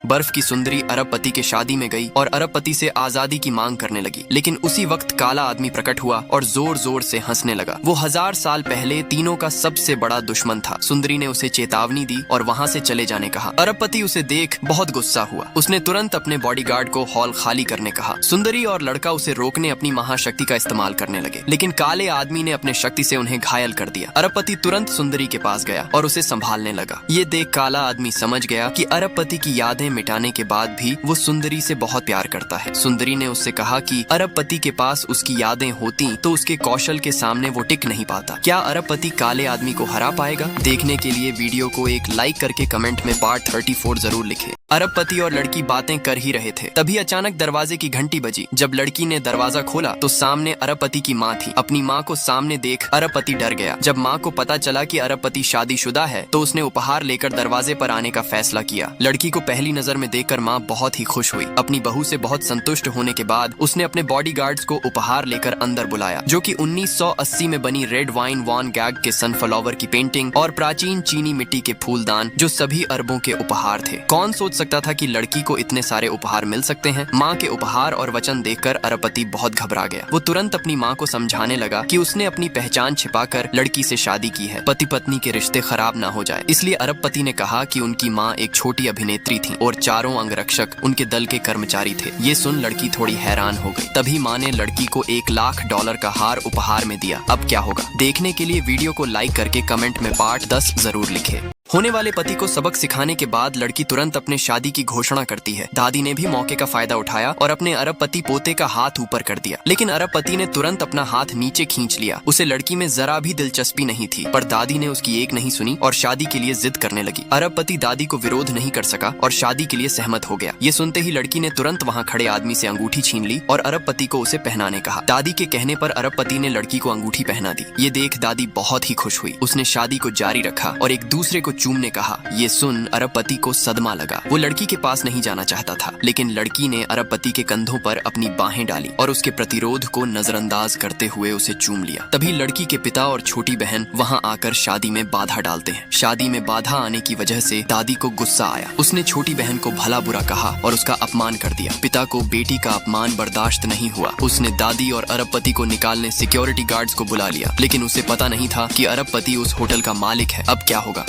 बर्फ की सुंदरी अरबपति के शादी में गई और अरबपति से आजादी की मांग करने लगी। लेकिन उसी वक्त काला आदमी प्रकट हुआ और जोर जोर से हंसने लगा। वो 1000 साल पहले तीनों का सबसे बड़ा दुश्मन था। सुंदरी ने उसे चेतावनी दी और वहाँ से चले जाने कहा। अरबपति उसे देख बहुत गुस्सा हुआ। उसने तुरंत अपने बॉडीगार्ड को हॉल खाली करने कहा। सुंदरी और लड़का उसे रोकने अपनी महाशक्ति का इस्तेमाल करने लगे, लेकिन काले आदमी ने अपने शक्ति से उन्हें घायल कर दिया। अरबपति तुरंत सुंदरी के पास गया और उसे संभालने लगा। ये देख काला आदमी समझ गया कि अरबपति की यादें मिटाने के बाद भी वो सुंदरी से बहुत प्यार करता है। सुंदरी ने उससे कहा कि अरबपति के पास उसकी यादें होती तो उसके कौशल के सामने वो टिक नहीं पाता। क्या अरबपति काले आदमी को हरा पाएगा? देखने के लिए वीडियो को एक लाइक करके कमेंट में पार्ट 34 जरूर लिखें। अरबपति और लड़की बातें कर ही रहे थे, तभी अचानक दरवाजे की घंटी बजी। जब लड़की ने दरवाजा खोला तो सामने अरबपति की माँ थी। अपनी माँ को सामने देख अरबपति डर गया। जब माँ को पता चला कि अरबपति शादीशुदा है तो उसने उपहार लेकर दरवाजे पर आने का फैसला किया। लड़की को पहली नजर में देखकर माँ बहुत ही खुश हुई। अपनी बहू से बहुत संतुष्ट होने के बाद उसने अपने बॉडीगार्ड्स को उपहार लेकर अंदर बुलाया, जो कि 1980 में बनी रेड वाइन वॉन गैग के सनफ्लावर की पेंटिंग और प्राचीन चीनी मिट्टी के फूलदान, जो सभी अरबों के उपहार थे। कौन सोच सकता था कि लड़की को इतने सारे उपहार मिल सकते हैं। माँ के उपहार और वचन देखकर अरबपति बहुत घबरा गया। वो तुरंत अपनी माँ को समझाने लगा कि उसने अपनी पहचान छिपाकर लड़की से शादी की है, पति पत्नी के रिश्ते खराब ना हो जाए। इसलिए अरबपति ने कहा कि उनकी माँ एक छोटी अभिनेत्री थी और चारों अंगरक्षक उनके दल के कर्मचारी थे। ये सुन लड़की थोड़ी हैरान हो गई। तभी माँ ने लड़की को $1,00,000 का हार उपहार में दिया। अब क्या होगा? देखने के लिए वीडियो को लाइक करके कमेंट में पार्ट 10 जरूर लिखें। होने वाले पति को सबक सिखाने के बाद लड़की तुरंत अपने शादी की घोषणा करती है। दादी ने भी मौके का फायदा उठाया और अपने अरबपति पोते का हाथ ऊपर कर दिया, लेकिन अरबपति ने तुरंत अपना हाथ नीचे खींच लिया। उसे लड़की में जरा भी दिलचस्पी नहीं थी, पर दादी ने उसकी एक नहीं सुनी और शादी के लिए जिद करने लगी। अरबपति दादी को विरोध नहीं कर सका और शादी के लिए सहमत हो गया। ये सुनते ही लड़की ने तुरंत वहाँ खड़े आदमी से अंगूठी छीन ली और अरबपति को उसे पहनाने कहा। दादी के कहने पर अरबपति ने लड़की को अंगूठी पहना दी। ये देख दादी बहुत ही खुश हुई। उसने शादी को जारी रखा और एक दूसरे को चूमने कहा। ये सुन अरबपति को सदमा लगा। वो लड़की के पास नहीं जाना चाहता था, लेकिन लड़की ने अरबपति के कंधों पर अपनी बाहें डाली और उसके प्रतिरोध को नजरअंदाज करते हुए उसे चूम लिया। तभी लड़की के पिता और छोटी बहन वहाँ आकर शादी में बाधा डालते हैं। शादी में बाधा आने की वजह से दादी को गुस्सा आया। उसने छोटी बहन को भला बुरा कहा और उसका अपमान कर दिया। पिता को बेटी का अपमान बर्दाश्त नहीं हुआ। उसने दादी और अरबपति को निकालने सिक्योरिटी गार्ड्स को बुला लिया, लेकिन उसे पता नहीं था कि अरबपति उस होटल का मालिक है। अब क्या होगा?